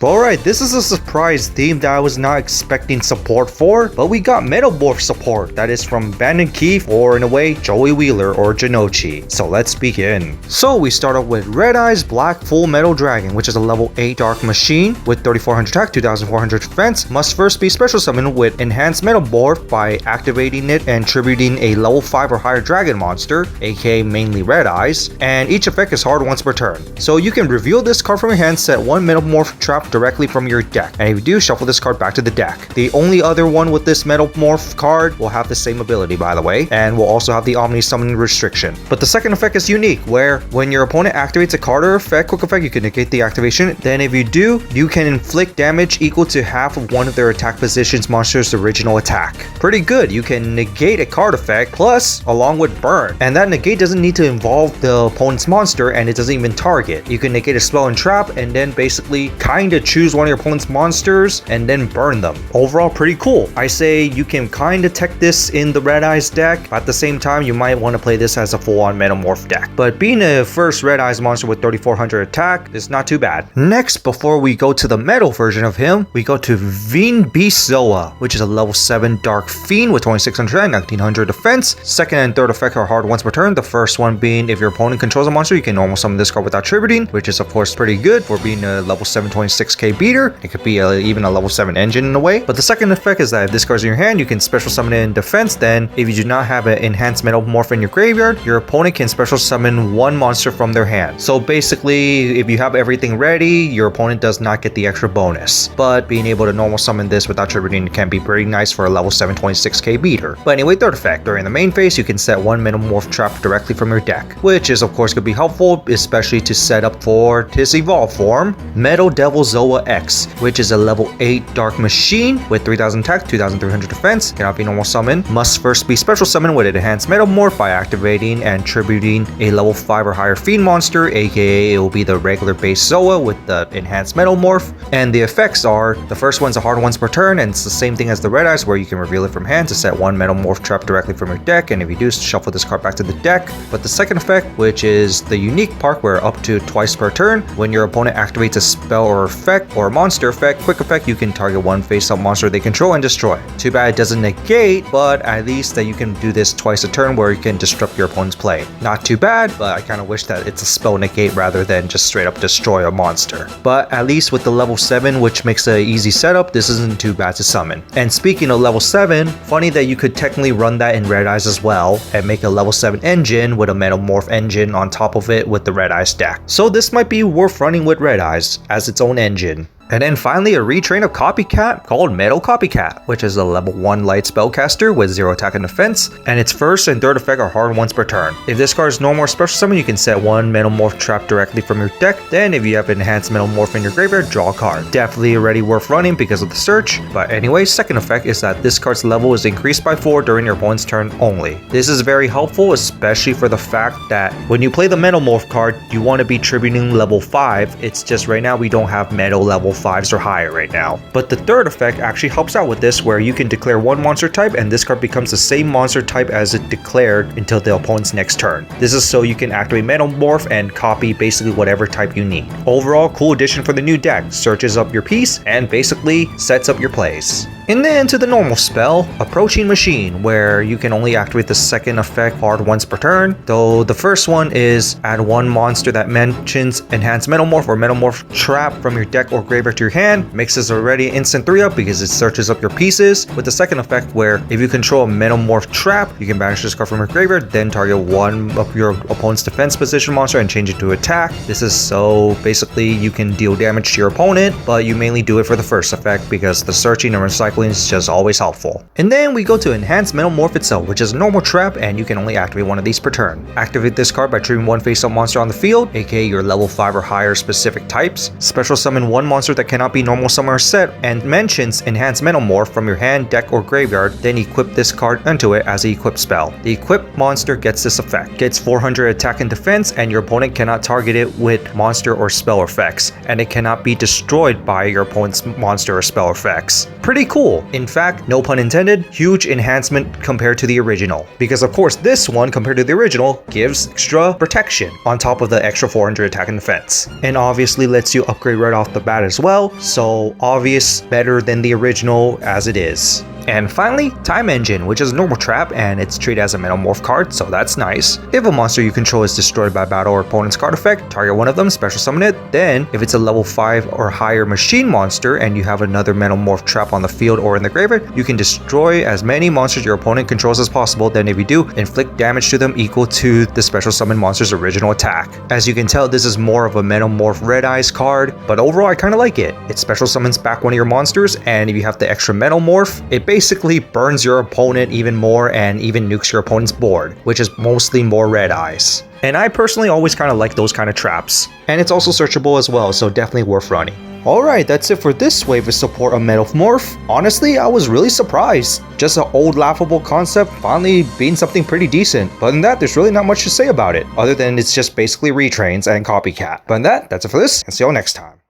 Alright, this is a surprise theme that I was not expecting support for, but we got Metalmorph support that is from Bandon Keith, or in a way, Joey Wheeler or Janochi. So let's begin. So we start off with Red Eyes Black Full Metal Dragon, which is a level 8 Dark Machine with 3400 attack, 2400 defense. Must first be special summoned with Enhanced Metalmorph by activating it and tributing a level 5 or higher dragon monster, aka mainly Red Eyes, and each effect is hard once per turn. So you can reveal this card from your hand, set one Metalmorph trap directly from your deck, and if you do, shuffle this card back to the deck. The only other one with this Metalmorph card will have the same ability, by the way, and will also have the Omni Summoning restriction. But the second effect is unique, where when your opponent activates a card or effect, quick effect, you can negate the activation. Then if you do, you can inflict damage equal to half of one of their attack position's monster's original attack. Pretty good. You can negate a card effect plus along with burn, and that negate doesn't need to involve the opponent's monster, and it doesn't even target. You can negate a spell and trap, and then basically kinda choose one of your opponent's monsters and then burn them. Overall, pretty cool. I say you can kinda tech this in the Red Eyes deck. At the same time, you might want to play this as a full-on Metalmorph deck. But being a first Red Eyes monster with 3400 attack is not too bad. Next, before we go to the metal version of him, we go to Veen Beast Zoa, which is a level 7 Dark Fiend with 2600 and 1900 defense. Second and third effect are hard once per turn. The first one being if your opponent controls a monster, you can normal summon this card without tributing, which is of course pretty good for being a level 7 26k beater. It could be even a level 7 engine in a way. But the second effect is that if this card's in your hand, you can special summon it in defense. Then if you do not have an enhanced Metalmorph in your graveyard, your opponent can special summon one monster from their hand. So basically, if you have everything ready, your opponent does not get the extra bonus. But being able to normal summon this without tributing can be pretty nice for a level 7 26k beater. But anyway, third effect, during the main phase, you can set one Metalmorph trap directly from your deck, which is of course could be helpful, especially to set up for his evolved form, Metal Devil Zoa X, which is a level 8 Dark Machine with 3000 attack, 2300 defense, cannot be normal summoned, must first be special summoned with an Enhanced Metalmorph by activating and tributing a level 5 or higher Fiend monster, aka it will be the regular base Zoa with the Enhanced Metalmorph. And the effects are, the first one's a hard once per turn, and it's the same thing as the Red Eyes where you can reveal it from hand to set one Metalmorph trap directly from your deck, and if you do, shuffle this card back to the deck. But the second effect, which is the unique part where up to twice per turn, when your opponent activates a spell or effect or monster effect, quick effect, you can target one face-up monster they control and destroy. Too bad it doesn't negate, but at least that you can do this twice a turn where you can disrupt your opponent's play. Not too bad, but I kind of wish that it's a spell negate rather than just straight up destroy a monster. But at least with the level 7, which makes an easy setup, this isn't too bad to summon. And speaking of level 7, funny that you could technically run that in Red Eyes as well and make a level 7 engine with a Metalmorph engine on top of it with the Red Eyes deck. So this might be worth running with Red Eyes as its own engine. And then finally a retrain of Copycat called Metal Copycat, which is a level 1 light spellcaster with 0 attack and defense, and its first and third effect are hard once per turn. If this card is normal or special summon, you can set one Metalmorph trap directly from your deck. Then if you have enhanced Metalmorph in your graveyard, draw a card. Definitely already worth running because of the search. But anyway, second effect is that this card's level is increased by 4 during your opponent's turn only. This is very helpful, especially for the fact that when you play the Metalmorph card, you want to be tributing level 5. It's just right now we don't have Metal level 5s or higher right now. But the third effect actually helps out with this, where you can declare one monster type and this card becomes the same monster type as it declared until the opponent's next turn. This is so you can activate Metalmorph and copy basically whatever type you need. Overall, cool addition for the new deck. Searches up your piece and basically sets up your plays. And then to the normal spell, Approaching Machine, where you can only activate the second effect hard once per turn, though the first one is add one monster that mentions Enhanced Metalmorph or Metalmorph Trap from your deck or graveyard to your hand. Makes this already instant 3-up because it searches up your pieces, with the second effect where if you control a Metalmorph Trap, you can banish this card from your graveyard, then target one of your opponent's defense position monster and change it to attack. This is so basically you can deal damage to your opponent, but you mainly do it for the first effect because the searching and recycling is just always helpful. And then we go to Enhanced Metalmorph itself, which is a normal trap and you can only activate one of these per turn. Activate this card by triggering one face-up monster on the field, aka your level 5 or higher specific types. Special summon one monster that cannot be normal summon or set and mentions Enhanced Metalmorph from your hand, deck, or graveyard, then equip this card onto it as an equip spell. The equipped monster gets this effect, gets 400 attack and defense, and your opponent cannot target it with monster or spell effects, and it cannot be destroyed by your opponent's monster or spell effects. Pretty cool. cool. In fact, no pun intended, huge enhancement compared to the original. Because of course this one compared to the original gives extra protection on top of the extra 400 attack and defense. And obviously lets you upgrade right off the bat as well, so obvious, better than the original as it is. And finally, Time Engine, which is a normal trap and it's treated as a Metalmorph card, so that's nice. If a monster you control is destroyed by battle or opponent's card effect, target one of them, special summon it. Then, if it's a level 5 or higher machine monster and you have another Metalmorph trap on the field or in the graveyard, you can destroy as many monsters your opponent controls as possible. Then if you do, inflict damage to them equal to the special summon monster's original attack. As you can tell, this is more of a Metalmorph Red Eyes card, but overall I kind of like it. It special summons back one of your monsters, and if you have the extra Metalmorph, it basically burns your opponent even more and even nukes your opponent's board, which is mostly more Red Eyes. And I personally always kind of like those kind of traps. And it's also searchable as well, so definitely worth running. Alright, that's it for this wave of support of Metalmorph. Honestly, I was really surprised. Just an old laughable concept finally being something pretty decent. But other than that, there's really not much to say about it, other than it's just basically retrains and Copycat. But other than that, that's it for this, and see y'all next time.